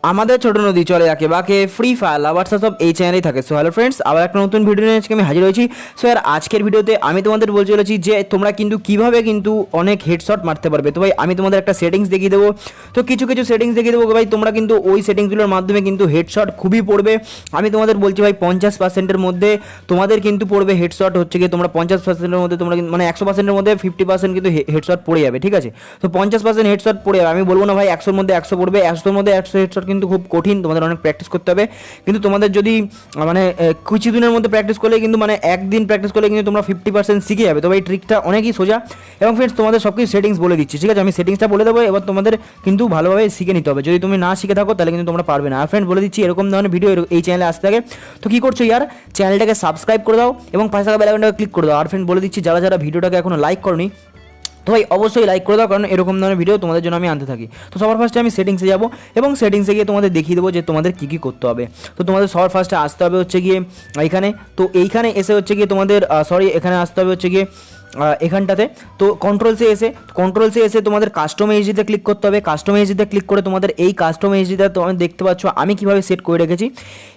আমাদের ছোট নদী চলে যাকে বাকে ফ্রি ফায়ার লাভার্স সব এই চ্যানেলেই থাকে। সো হ্যালো ফ্রেন্ডস, আবার একটা নতুন ভিডিও নিয়ে আজকে আমি হাজির হয়েছি। সো আর আজকের ভিডিওতে আমি তোমাদের বলতে চলেছি যে তোমরা কিন্তু কীভাবে কিন্তু অনেক হেডশট মারতে পারবে। তো ভাই আমি তোমাদের একটা সেটিংস দেখিয়ে দেবো। তো কিছু কিছু সেটিংস দেখিয়ে দেবো ভাই, তোমরা কিন্তু ওই সেটিংসগুলোর মাধ্যমে কিন্তু হেডশট খুবই পড়বে। আমি তোমাদের বলছি ভাই 50%-এর মধ্যে তোমাদের কিন্তু পড়বে হেডশট, হচ্ছে গিয়ে তোমরা 50%-এর মধ্যে তোমরা মানে 100%-এর মধ্যে 50% কিন্তু হেডশট পড়ে যাবে। ঠিক আছে, তো 50% হেডশট পড়ে যাবে। আমি বলবো না ভাই 100-র মধ্যে 100 পড়বে, 100-র মধ্যে 100 হেডশট কিন্তু খুব কঠিন, তোমাদের অনেক প্র্যাকটিস করতে হবে। কিন্তু তোমাদের যদি মানে কিছু দিনের মধ্যে প্র্যাকটিস করলে কিন্তু মানে একদিন প্র্যাকটিস করলে কিন্তু তোমরা 50% শিখে যাবে। তবে এই ট্রিকটা অনেকই সোজা। এবং ফ্রেন্ডস তোমাদের সব কিছু সেটিংস বলে দিচ্ছি, ঠিক আছে? আমি সেটিংসটা বলে দেবো, এবার তোমাদের কিন্তু ভালোভাবে শিখে নিতে হবে। যদি তুমি না শিখে থাকো তাহলে কিন্তু তোমরা পারবে না। আর ফ্রেন্ড বলে দিচ্ছি, এরকম ধরনের ভিডিও এই চ্যানেলে আসতে থাকে। তো কী করছো ইয়ার, চ্যানেলটাকে সাবস্ক্রাইব করে দাও এবং পাশে থাকা বেল আইকনটাকে ক্লিক করে দাও। আর ফ্রেন্ড বলে দিচ্ছি, যারা যারা ভিডিওটাকে এখনো লাইক করনি তো ভাই অবশ্যই লাইক করে দাও, কারণ এরকম ধরনের ভিডিও তোমাদের জন্য আমি আনতে থাকি। তো সবার ফার্স্টে আমি সেটিংসে যাব এবং সেটিংসে গিয়ে তোমাদের দেখিয়ে দেবো যে তোমাদের কী কী করতে হবে। তো তোমাদের সবার ফার্স্টে আসতে হবে হচ্ছে গিয়ে এইখানে। তো এইখানে এসে হচ্ছে গিয়ে তোমাদের এখানে আসতে হবে হচ্ছে গিয়ে এখানটাতে। তো কন্ট্রোলসে এসে তোমাদের কাস্টম এইচডিতে ক্লিক করতে হবে। কাস্টম এইচডিতে ক্লিক করে তোমাদের এই কাস্টম এইচডিটা তোমরা দেখতে পাচ্ছ আমি কীভাবে সেট করে রেখেছি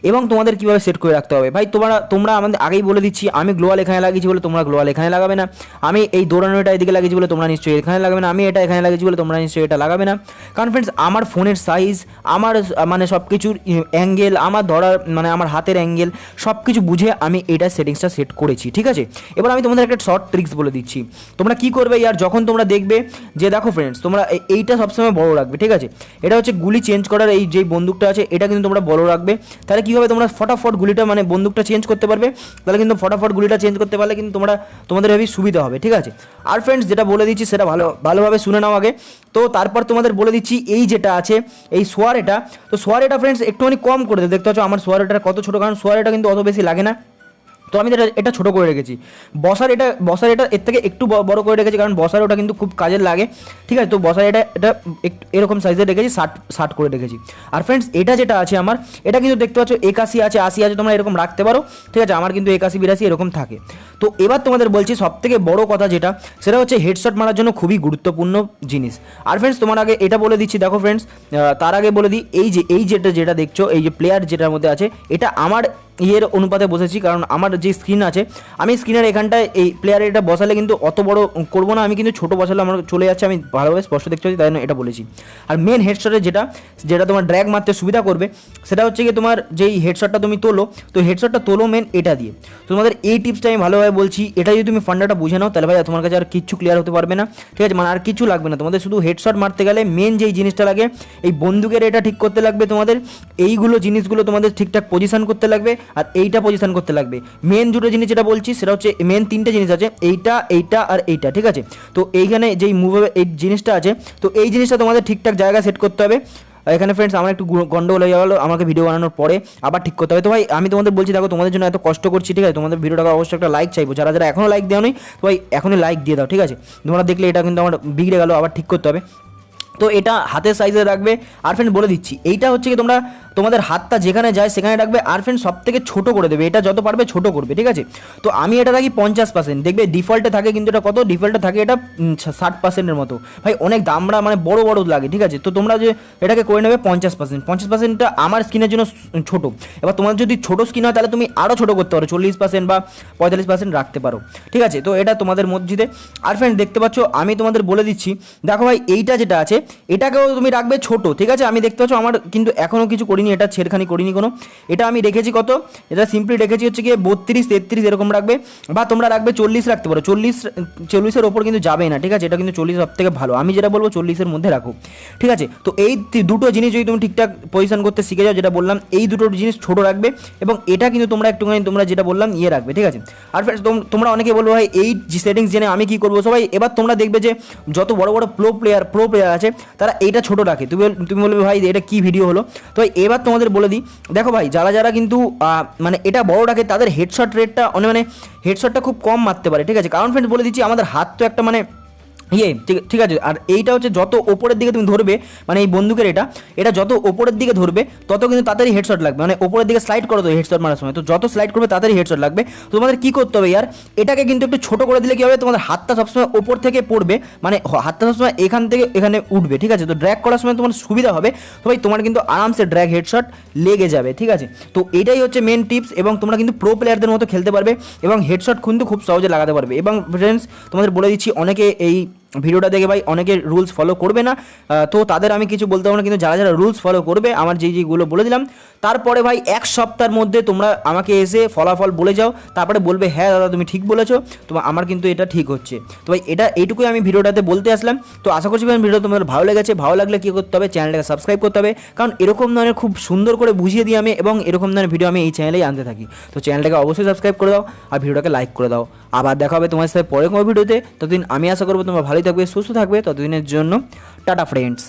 এবং তোমাদের কীভাবে সেট করে রাখতে হবে। ভাই তোমরা আমাদের আগেই বলে দিচ্ছি, আমি গ্লোয়াল এখানে লাগিয়েছি বলে তোমরা গ্লোয়াল এখানে লাগাবে না। আমি এই দৌড়ানোটা এদিকে লাগিয়েছি বলে তোমরা নিশ্চয়ই এখানে লাগাবে না। আমি এটা এখানে লাগিয়েছি বলে তোমরা নিশ্চয়ই এটা লাগাবে না। কারণ ফ্রেন্ডস আমার ফোনের সাইজ, আমার মানে সব কিছুর অ্যাঙ্গেল, আমার ধরার মানে আমার হাতের অ্যাঙ্গেল সব কিছু বুঝে আমি এটা সেটিংসটা সেট করেছি। ঠিক আছে, এবার আমি তোমাদের একটা শর্ট ট্রিক্স বলে দিচ্ছি। তোমরা কি করবে ইয়ার, যখন তোমরা দেখবে যে দেখো ফ্রেন্ডস তোমরা এইটা সবসময় বড় রাখবে। ঠিক আছে, এটা হচ্ছে গুলি চেঞ্জ করার এই যে বন্দুকটা আছে এটা কিন্তু তোমরা বড় রাখবে। তাহলে কী হবে, তোমরা ফটাফট গুলিটা মানে বন্দুকটা চেঞ্জ করতে পারবে। তাহলে কিন্তু ফটাফট গুলিটা চেঞ্জ করতে পারলে কিন্তু তোমাদের হেবি সুবিধা হবে। ঠিক আছে, আর ফ্রেন্ডস যেটা বলে দিচ্ছি সেটা ভালোভাবে শুনে নাও আগে। তো তারপর তোমাদের বলে দিচ্ছি এই যেটা আছে এই সোয়ারেটা। তো সোয়ারেটা ফ্রেন্ডস একটুখানি কম করে দেবে। দেখতে পাচ্ছ আমার সোয়ারেটা কত ছোটো, কারণ সোয়ারেটা কিন্তু অত বেশি লাগে না। তো আমি এটা ছোটো করে রেখেছি। বসার এটা এর থেকে একটু বড় করে রেখেছি, কারণ বসার ওটা কিন্তু খুব কাজের লাগে। ঠিক আছে, তো বসার এটা একটু এরকম সাইজে রেখেছি, 60 করে রেখেছি। আর ফ্রেন্ডস এটা যেটা আছে আমার, এটা কিন্তু দেখতে পাচ্ছ 81 আছে, 80 আছে, তোমরা এরকম রাখতে পারো। ঠিক আছে, আমার কিন্তু 81 82 এরকম থাকে। তো এবার তোমাদের বলছি সবথেকে বড় কথা যেটা, সেটা হচ্ছে হেডশট মারার জন্য খুবই গুরুত্বপূর্ণ জিনিস। আর ফ্রেন্ডস তোমার আগে এটা বলে দিচ্ছি, দেখো ফ্রেন্ডস তার আগে বলে দিই এই যেটা দেখছো, এই যে প্লেয়ার যেটার মধ্যে আছে, এটা আমার ইয়ের অনুপাতে বসেছি। কারণ আমার যে স্ক্রিন আছে, আমি স্ক্রিনের এখানটায় এই প্লেয়ারে এটা বসালে কিন্তু অত বড় করবো না, আমি কিন্তু ছোটো বসালে আমার চলে যাচ্ছে, আমি ভালোভাবে স্পষ্ট দেখতে পাচ্ছি, তাই জন্য এটা বলেছি। আর মেন হেডশটে যেটা তোমার ড্র্যাগ মারতে সুবিধা করবে, সেটা হচ্ছে কি তোমার যেই হেডশটটা তুমি তোলো, তো হেডশটটা তোলো মেন এটা দিয়ে। তো তোমাদের এই টিপসটা আমি ভালোভাবে বলছি, এটা যদি তুমি ফান্ডাটা বুঝে নাও তাহলে ভাই তোমার কাছে আর কিচ্ছু ক্লিয়ার হতে পারবে না। ঠিক আছে, মানে আর কিছু লাগবে না তোমাদের, শুধু হেডশট মারতে গেলে মেন যেই জিনিসটা লাগে, এই বন্দুকের এটা ঠিক করতে লাগবে তোমাদের, এইগুলো জিনিসগুলো তোমাদের ঠিকঠাক পজিশন করতে লাগবে, আর এইটা পজিশন করতে লাগবে। মেন দুটো জিনিস যেটা বলছি সেটা হচ্ছে মেন তিনটে জিনিস আছে, এইটা আর এইটা। ঠিক আছে, তো এইখানে যেই মুভেবল এই জিনিসটা আছে, তো এই জিনিসটা তোমাদের ঠিকঠাক জায়গায় সেট করতে হবে। এখানে ফ্রেন্ডস আমার একটু গন্ডগোল হয়ে গেলো, আমাকে ভিডিও বানানোর পরে আবার ঠিক করতে হবে। তো ভাই আমি তোমাদের বলছি, দেখো তোমাদের জন্য এত কষ্ট করছি। ঠিক আছে, তোমাদের ভিডিওটাকে অবশ্যই একটা লাইক চাইবো, যারা যারা এখনও লাইক দেওয়া নেই তো ভাই এখনই লাইক দিয়ে দাও। ঠিক আছে, তোমরা দেখলে এটা কিন্তু আমার বিগড়ে গেলো, আবার ঠিক করতে হবে। তো এটা হাতের সাইজে রাখবে। আর ফ্রেন্ড বলে দিচ্ছি, এইটা হচ্ছে কি তোমাদের হাতটা যেখানে যায় সেখানে রাখবে। আর ফ্রেন্ড সব থেকে ছোটো করে দেবে, এটা যত পারবে ছোটো করবে। ঠিক আছে, তো আমি এটা রাখি 50%। দেখবে ডিফল্টে থাকে, কিন্তু এটা কত ডিফল্টে থাকে, এটা 60%-এর মতো। ভাই অনেক দামড়া মানে বড় বড় লাগে। ঠিক আছে, তো তোমরা যে এটাকে করে নেবে 50%টা আমার স্কিনের জন্য ছোটো। এবার তোমার যদি ছোটো স্কিন হয় তাহলে তুমি আরও ছোটো করতে পারো, 40% বা 45% রাখতে পারো। ঠিক আছে, তো এটা তোমাদের মসজিদে। আর ফ্রেন্ড দেখতে পাচ্ছ আমি তোমাদের বলে দিচ্ছি, দেখো ভাই এইটা যেটা আছে এটাকেও তুমি রাখবে ছোটো। ঠিক আছে, আমি দেখতে পাচ্ছ আমার কিন্তু এখনও কিছু করিনি, এটা ছেড়খানি করিনি কোনো। এটা আমি রেখেছি কত, এটা সিম্পলি রেখেছি হচ্ছে গিয়ে 32 33 এরকম রাখবে, বা তোমরা রাখবে 40 রাখতে পারো। 40-এর ওপর কিন্তু যাবেই না। ঠিক আছে, এটা কিন্তু 40 সব থেকে ভালো, আমি যেটা বলবো 40-এর মধ্যে রাখো। ঠিক আছে, তো এই দুটো জিনিস যদি তুমি ঠিকঠাক পজিশন করতে শিখে যাও, যেটা বললাম এই দুটো জিনিস ছোটো রাখবে, এবং এটা কিন্তু তোমরা একটুখানি তোমরা যেটা বললাম ইয়ে রাখবে। ঠিক আছে, আর তোমরা অনেকে বলবো ভাই এই সেটিংস জেনে আমি কী করবো। সবাই এবার তোমরা দেখবে যে যত বড় বড় প্রো প্লেয়ার আছে তারা এইটা ছোটো রাখে। তুমি বলবে ভাই এটা কি ভিডিও হলো। তো এবার তোমাদের বলে দিই, দেখো ভাই যারা কিন্তু মানে এটা বড় রাখে তাদের হেডশট রেটটা মানে হেডশটটা খুব কম মারতে পারে। ঠিক আছে, কারণ ফ্রেন্ড বলে দিচ্ছি আমাদের হাত তো একটা মানে ঠিক আছে। আর এইটা হচ্ছে যত ওপরের দিকে তুমি ধরবে, মানে এই বন্দুকের এটা যত ওপরের দিকে ধরবে তত কিন্তু তাড়াতাড়ি হেডশট লাগবে, মানে ওপরের দিকে স্লাইড করো তো হেডশট মারার সময়, তো যত স্লাইড করবে তাড়াতাড়ি হেডশট লাগবে। তো তোমাদের কী করতে হবে ইয়ার, এটাকে কিন্তু একটু ছোটো করে দিলে কী হবে, তোমাদের হাতটা সবসময় ওপর থেকে পড়বে, মানে হাতটা সবসময় এখান থেকে এখানে উঠবে, ঠিক আছে। তো ড্র্যাগ করার সময় তোমার সুবিধা হবে, তো ভাই তোমার কিন্তু আরামসে ড্র্যাগ হেডশট লেগে যাবে, ঠিক আছে। তো এটাই হচ্ছে মেন টিপস, এবং তোমরা কিন্তু প্রো প্লেয়ারদের মতো খেলতে পারবে এবং হেডশট কিন্তু খুব সহজে লাগাতে পারবে। এবং ফ্রেন্ডস তোমাদের বলে দিচ্ছি, অনেকে এই ভিডিওটা দেখে ভাই অনেকে রুলস ফলো করবে না, তো তাদের আমি কিছু বলতে পারবো না, কিন্তু যারা যারা রুলস ফলো করবে আমার যেগুলো বলে দিলাম, তারপরে ভাই 1 সপ্তাহের মধ্যে তোমরা আমাকে এসে ফলাফল বলে যাও, তারপরে বলবে হ্যাঁ দাদা তুমি ঠিক বলেছো, তো আমার কিন্তু এটা ঠিক হচ্ছে। তো ভাই এইটুকুই আমি ভিডিওটাতে বলতে আসলাম। তো আশা করছি ভাই ভিডিও তোমাদের ভালো লেগেছে, ভালো লাগলে কী করতে হবে, চ্যানেলটাকে সাবস্ক্রাইব করতে হবে, কারণ এরকম ধরনের খুব সুন্দর করে বুঝিয়ে দিই আমি, এবং এরকম ধরনের ভিডিও আমি এই চ্যানেলেই আনতে থাকি। তো চ্যানেলটাকে অবশ্যই সাবস্ক্রাইব করে দাও আর ভিডিওটাকে লাইক করে দাও। আবার দেখা হবে তোমার সাথে পরে কোনো ভিডিওতে, ততদিন আমি আশা করবো তোমরা ভালোই থাকবে, সুস্থ থাকবে, ততদিনের জন্য টাটা ফ্রেন্ডস।